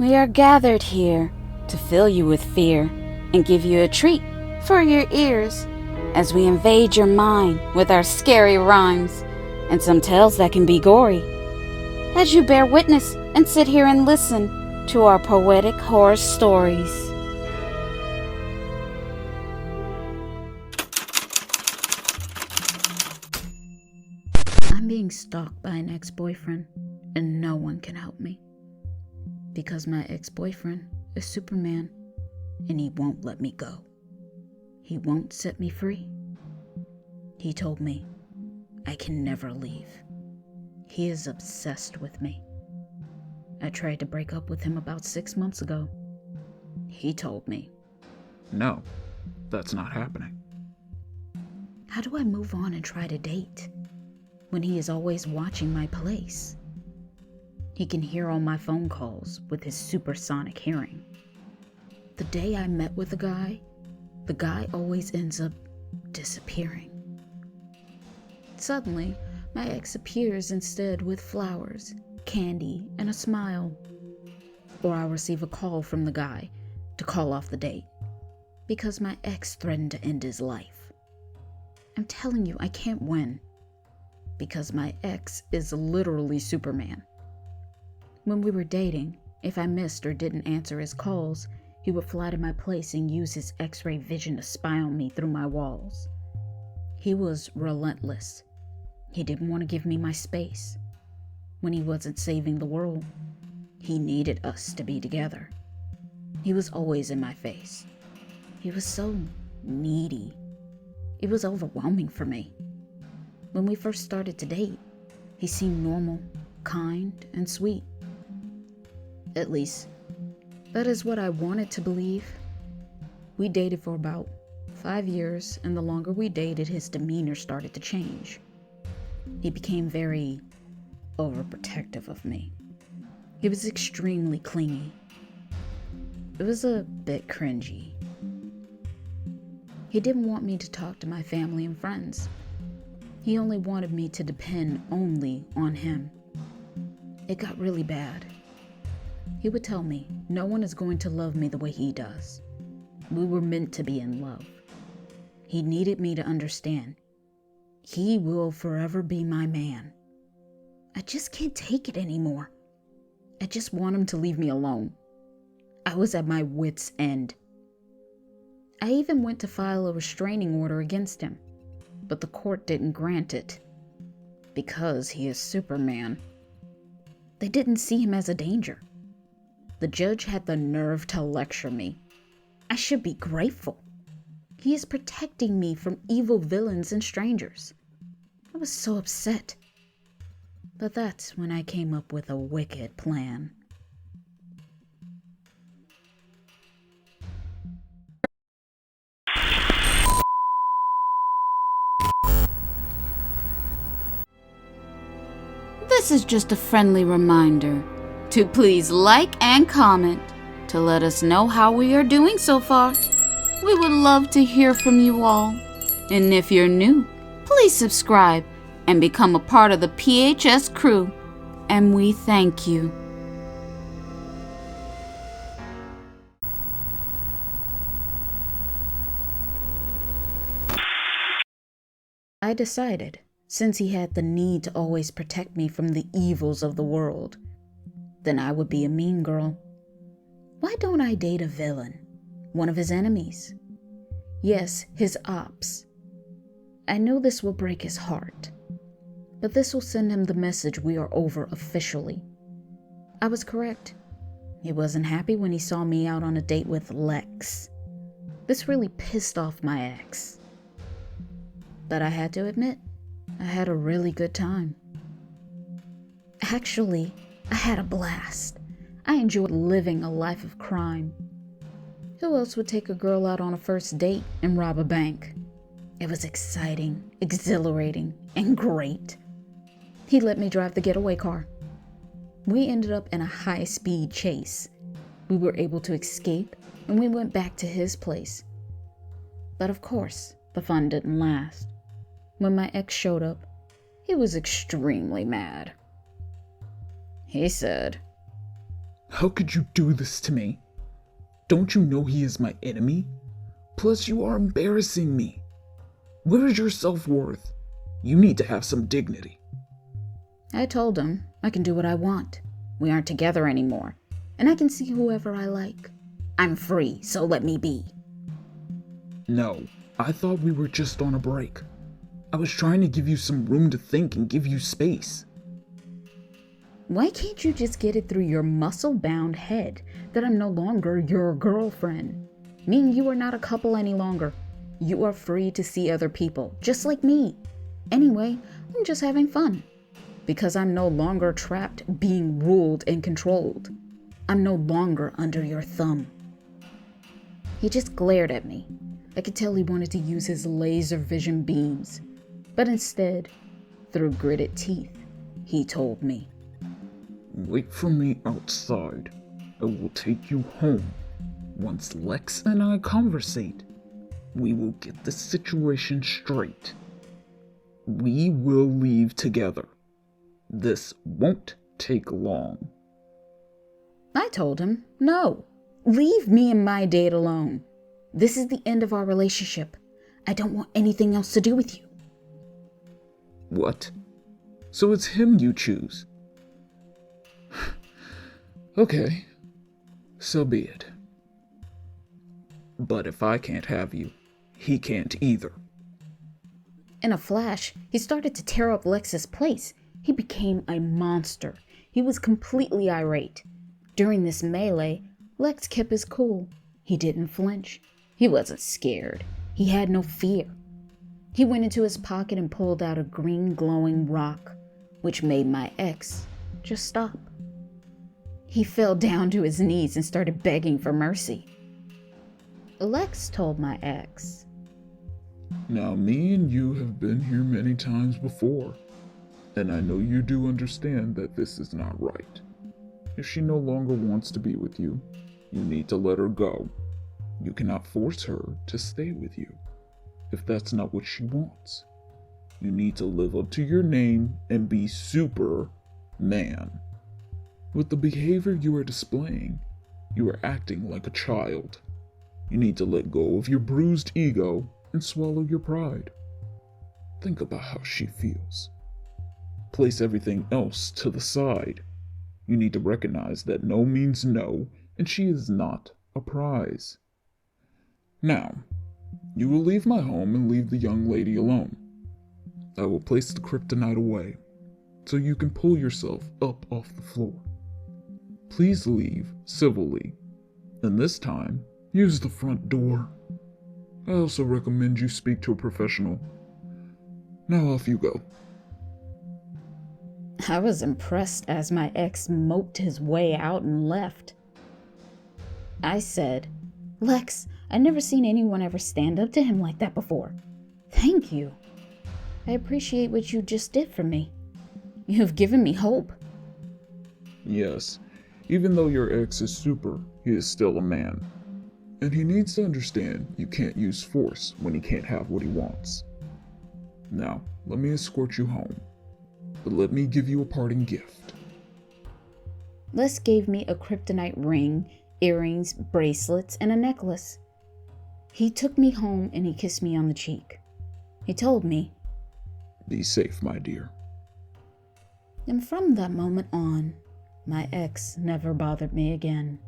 We are gathered here to fill you with fear and give you a treat for your ears as we invade your mind with our scary rhymes and some tales that can be gory. As you bear witness and sit here and listen to our poetic horror stories. I'm being stalked by an ex-boyfriend, and no one can help me. Because my ex-boyfriend is Superman, and he won't let me go. He won't set me free. He told me I can never leave. He is obsessed with me. I tried to break up with him about 6 months ago. He told me, "No, that's not happening." how do I move on and try to date when he is always watching my place? He can hear all my phone calls with his supersonic hearing. The day I met with the guy always ends up disappearing. Suddenly, my ex appears instead with flowers, candy, and a smile. Or I'll receive a call from the guy to call off the date because my ex threatened to end his life. I'm telling you, I can't win because my ex is literally Superman. When we were dating, if I missed or didn't answer his calls, he would fly to my place and use his X-ray vision to spy on me through my walls. He was relentless. He didn't want to give me my space. When he wasn't saving the world, he needed us to be together. He was always in my face. He was so needy. It was overwhelming for me. When we first started to date, he seemed normal, kind, and sweet. At least, that is what I wanted to believe. We dated for about 5 years, and the longer we dated, his demeanor started to change. He became very overprotective of me. He was extremely clingy. It was a bit cringy. He didn't want me to talk to my family and friends. He only wanted me to depend only on him. It got really bad. He would tell me, no one is going to love me the way he does. We were meant to be in love. He needed me to understand. He will forever be my man. I just can't take it anymore. I just want him to leave me alone. I was at my wit's end. I even went to file a restraining order against him, but the court didn't grant it because he is Superman. They didn't see him as a danger. The judge had the nerve to lecture me. I should be grateful. He is protecting me from evil villains and strangers. I was so upset. But that's when I came up with a wicked plan. This is just a friendly reminder to please like and comment to let us know how we are doing so far. We would love to hear from you all. And if you're new, please subscribe and become a part of the PHS crew. And we thank you. I decided, since he had the need to always protect me from the evils of the world, then I would be a mean girl. Why don't I date a villain? One of his enemies? Yes, his ops. I know this will break his heart, but this will send him the message we are over officially. I was correct. He wasn't happy when he saw me out on a date with Lex. This really pissed off my ex. But I had to admit, I had a really good time. Actually, I had a blast. I enjoyed living a life of crime. Who else would take a girl out on a first date and rob a bank? It was exciting, exhilarating, and great. He let me drive the getaway car. We ended up in a high-speed chase. We were able to escape, and we went back to his place. But of course, the fun didn't last. When my ex showed up, he was extremely mad. He said, How could you do this to me? Don't you know he is my enemy? Plus, you are embarrassing me. Where is your self-worth? You need to have some dignity. I told him I can do what I want. We aren't together anymore, and I can see whoever I like. I'm free, so let me be. No, I thought we were just on a break. I was trying to give you some room to think and give you space. Why can't you just get it through your muscle-bound head that I'm no longer your girlfriend? Me and you are not a couple any longer. You are free to see other people, just like me. Anyway, I'm just having fun. Because I'm no longer trapped, being ruled and controlled. I'm no longer under your thumb. He just glared at me. I could tell he wanted to use his laser vision beams. But instead, through gritted teeth, he told me, Wait for me outside. I will take you home. Once Lex and I conversate, we will get the situation straight. We will leave together. This won't take long. I told him, no, leave me and my date alone. This is the end of our relationship. I don't want anything else to do with you. What? So it's him you choose? Okay, so be it. But if I can't have you, he can't either. In a flash, he started to tear up Lex's place. He became a monster. He was completely irate. During this melee, Lex kept his cool. He didn't flinch. He wasn't scared. He had no fear. He went into his pocket and pulled out a green glowing rock, which made my ex just stop. He fell down to his knees and started begging for mercy. Lex told my ex, Now, me and you have been here many times before, and I know you do understand that this is not right. If she no longer wants to be with you, you need to let her go. You cannot force her to stay with you, if that's not what she wants. You need to live up to your name and be Superman. With the behavior you are displaying, you are acting like a child. You need to let go of your bruised ego and swallow your pride. Think about how she feels. Place everything else to the side. You need to recognize that no means no, and she is not a prize. Now, you will leave my home and leave the young lady alone. I will place the kryptonite away, so you can pull yourself up off the floor. Please leave civilly, and this time, use the front door. I also recommend you speak to a professional. Now off you go. I was impressed as my ex moped his way out and left. I said, Lex, I've never seen anyone ever stand up to him like that before. Thank you. I appreciate what you just did for me. You have given me hope. Yes, even though your ex is super, he is still a man. And he needs to understand you can't use force when he can't have what he wants. Now, let me escort you home. But let me give you a parting gift. Les gave me a kryptonite ring, earrings, bracelets, and a necklace. He took me home and he kissed me on the cheek. He told me, Be safe, my dear. And from that moment on, my ex never bothered me again.